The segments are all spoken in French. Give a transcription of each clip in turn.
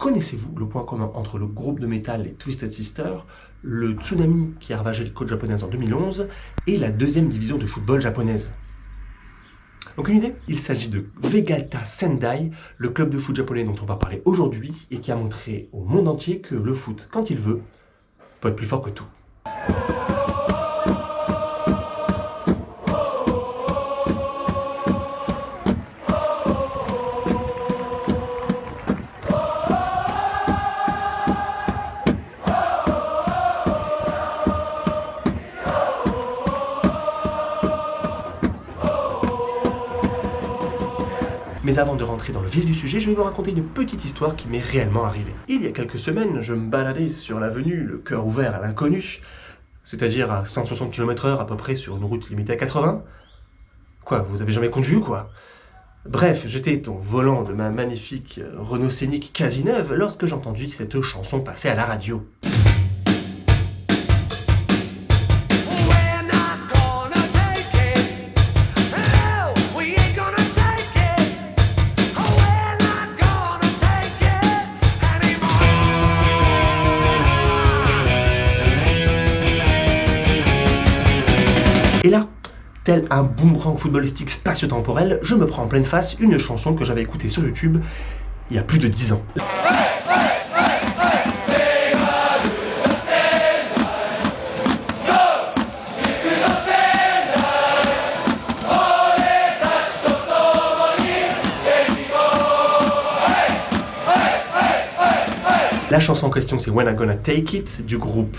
Connaissez-vous le point commun entre le groupe de métal les Twisted Sister, le tsunami qui a ravagé les côtes japonaises en 2011 et la deuxième division de football japonaise? Donc une idée? Il s'agit de Vegalta Sendai, le club de foot japonais dont on va parler aujourd'hui et qui a montré au monde entier que le foot, quand il veut, peut être plus fort que tout. Mais avant de rentrer dans le vif du sujet, je vais vous raconter une petite histoire qui m'est réellement arrivée. Il y a quelques semaines, je me baladais sur l'avenue, le cœur ouvert à l'inconnu, c'est-à-dire à 160 km/h à peu près sur une route limitée à 80. Quoi, vous avez jamais conduit ou quoi? Bref, j'étais au volant de ma magnifique Renault Scénic quasi neuve lorsque j'ai entendu cette chanson passer à la radio. Et là, tel un boomerang footballistique spatio-temporel, je me prends en pleine face une chanson que j'avais écoutée sur YouTube il y a plus de 10 ans. La chanson en question, c'est When I'm Gonna Take It du groupe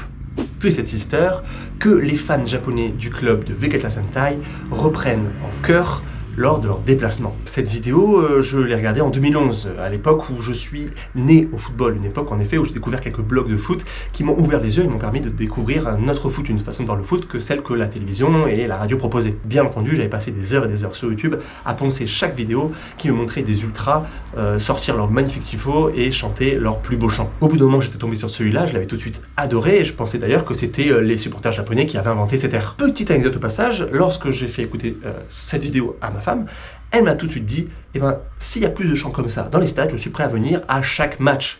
Twisted Sister, que les fans japonais du club de Vegalta Sendai reprennent en chœur lors de leur déplacement. Cette vidéo, je l'ai regardée en 2011, à l'époque où je suis né au football, une époque en effet où j'ai découvert quelques blogs de foot qui m'ont ouvert les yeux et m'ont permis de découvrir un autre foot, une façon de voir le foot que celle que la télévision et la radio proposaient. Bien entendu, j'avais passé des heures et des heures sur YouTube à poncer chaque vidéo qui me montrait des ultras sortir leur magnifique tifo et chanter leur plus beau chant. Au bout d'un moment, j'étais tombé sur celui-là, je l'avais tout de suite adoré et je pensais d'ailleurs que c'était les supporters japonais qui avaient inventé cet air. Petite anecdote au passage, lorsque j'ai fait écouter cette vidéo à ma femme, elle m'a tout de suite dit, eh ben, s'il y a plus de chants comme ça dans les stades, je suis prêt à venir à chaque match.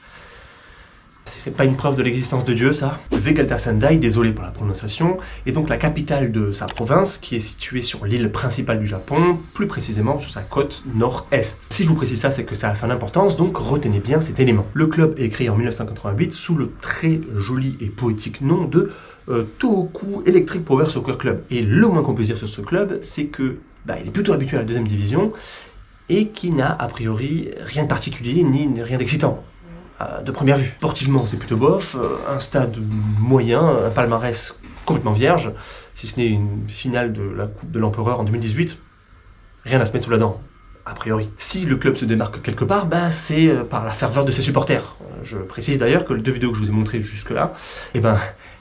C'est pas une preuve de l'existence de Dieu, ça? Vegalta Sendai, désolé pour la prononciation, est donc la capitale de sa province, qui est située sur l'île principale du Japon, plus précisément sur sa côte nord-est. Si je vous précise ça, c'est que ça a son importance, donc retenez bien cet élément. Le club est créé en 1988 sous le très joli et poétique nom de Tohoku Electric Power Soccer Club. Et le moins qu'on peut dire sur ce club, c'est que il est plutôt habitué à la deuxième division et qui n'a a priori rien de particulier ni rien d'excitant. De première vue. Sportivement, c'est plutôt bof, un stade moyen, un palmarès complètement vierge, si ce n'est une finale de la Coupe de l'Empereur en 2018, rien à se mettre sous la dent, a priori. Si le club se démarque quelque part, c'est par la ferveur de ses supporters. Je précise d'ailleurs que les deux vidéos que je vous ai montrées jusque-là,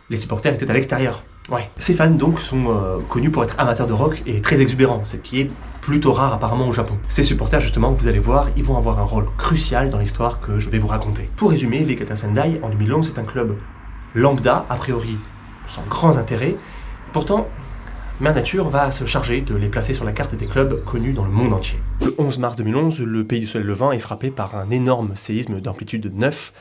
les supporters étaient à l'extérieur. Ouais. Ces fans donc sont connus pour être amateurs de rock et très exubérants, ce qui est plutôt rare apparemment au Japon. Ces supporters justement, vous allez voir, ils vont avoir un rôle crucial dans l'histoire que je vais vous raconter. Pour résumer, Vegalta Sendai en 2011 c'est un club lambda, a priori sans grands intérêts. Pourtant, Mère Nature va se charger de les placer sur la carte des clubs connus dans le monde entier. Le 11 mars 2011, le pays du soleil levant est frappé par un énorme séisme d'amplitude 9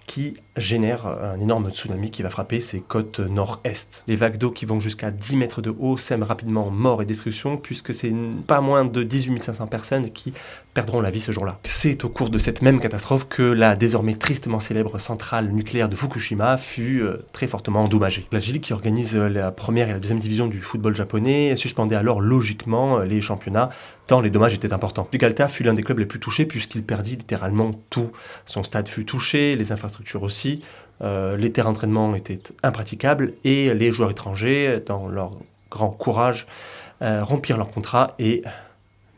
qui génère un énorme tsunami qui va frapper ses côtes nord-est. Les vagues d'eau qui vont jusqu'à 10 mètres de haut sèment rapidement mort et destruction puisque c'est pas moins de 18 500 personnes qui perdront la vie ce jour-là. C'est au cours de cette même catastrophe que la désormais tristement célèbre centrale nucléaire de Fukushima fut très fortement endommagée. La J-League qui organise la première et la deuxième division du football japonais suspendait alors logiquement les championnats tant les dommages étaient importants. Vegalta fut l'un des clubs les plus touchés puisqu'il perdit littéralement tout. Son stade fut touché, les infrastructures aussi, les terrains d'entraînement étaient impraticables et les joueurs étrangers, dans leur grand courage, rompirent leur contrat et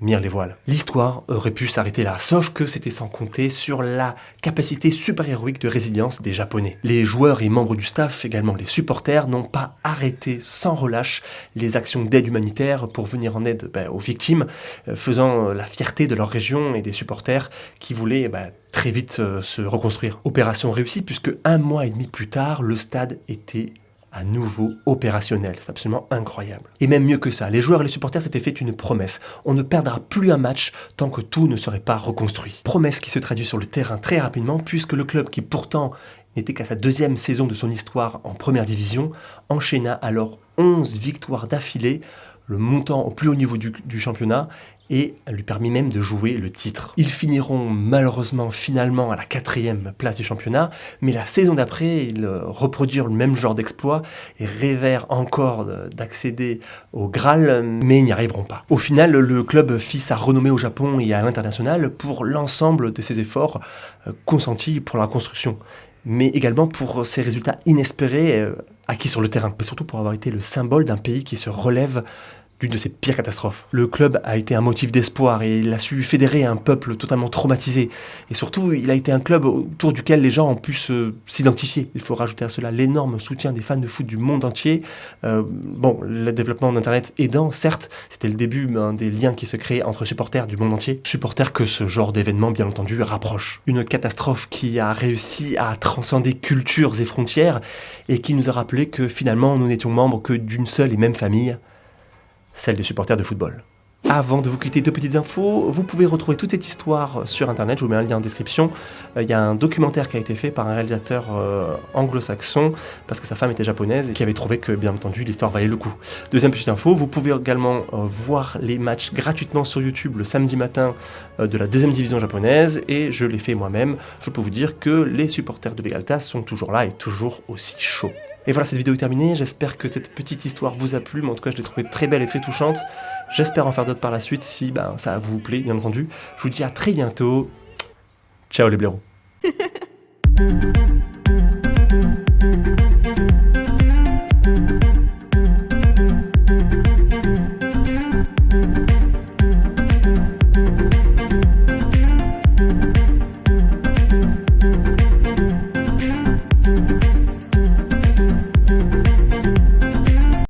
mirent les voiles. L'histoire aurait pu s'arrêter là, sauf que c'était sans compter sur la capacité super-héroïque de résilience des Japonais. Les joueurs et membres du staff, également les supporters, n'ont pas arrêté sans relâche les actions d'aide humanitaire pour venir en aide aux victimes, faisant la fierté de leur région et des supporters qui voulaient très vite se reconstruire. Opération réussie puisque 1 mois et demi plus tard, le stade était à nouveau opérationnel. C'est absolument incroyable. Et même mieux que ça, les joueurs et les supporters s'étaient fait une promesse. On ne perdra plus un match tant que tout ne serait pas reconstruit. Promesse qui se traduit sur le terrain très rapidement, puisque le club qui pourtant n'était qu'à sa 2e saison de son histoire en première division, enchaîna alors 11 victoires d'affilée, le montant au plus haut niveau du championnat, et lui permit même de jouer le titre. Ils finiront malheureusement finalement à la 4e place du championnat, mais la saison d'après, ils reproduirent le même genre d'exploit et rêvèrent encore d'accéder au Graal, mais ils n'y arriveront pas. Au final, le club fit sa renommée au Japon et à l'international pour l'ensemble de ses efforts consentis pour la construction, mais également pour ses résultats inespérés acquis sur le terrain, et surtout pour avoir été le symbole d'un pays qui se relève d'une de ses pires catastrophes. Le club a été un motif d'espoir et il a su fédérer un peuple totalement traumatisé. Et surtout, il a été un club autour duquel les gens ont pu s'identifier. Il faut rajouter à cela l'énorme soutien des fans de foot du monde entier. Le développement d'Internet aidant, certes, c'était le début des liens qui se créaient entre supporters du monde entier. Supporters que ce genre d'événement, bien entendu, rapproche. Une catastrophe qui a réussi à transcender cultures et frontières et qui nous a rappelé que finalement, nous n'étions membres que d'une seule et même famille, celle des supporters de football. Avant de vous quitter, 2 petites infos. Vous pouvez retrouver toute cette histoire sur internet, je vous mets un lien en description. Il y a un documentaire qui a été fait par un réalisateur anglo-saxon, parce que sa femme était japonaise, et qui avait trouvé que, bien entendu, l'histoire valait le coup. 2e petite info, vous pouvez également voir les matchs gratuitement sur YouTube le samedi matin de la 2e division japonaise, et je l'ai fait moi-même. Je peux vous dire que les supporters de Vegalta sont toujours là et toujours aussi chauds. Et voilà, cette vidéo est terminée, j'espère que cette petite histoire vous a plu, mais en tout cas je l'ai trouvée très belle et très touchante. J'espère en faire d'autres par la suite si ça vous plaît, bien entendu. Je vous dis à très bientôt. Ciao les blaireaux.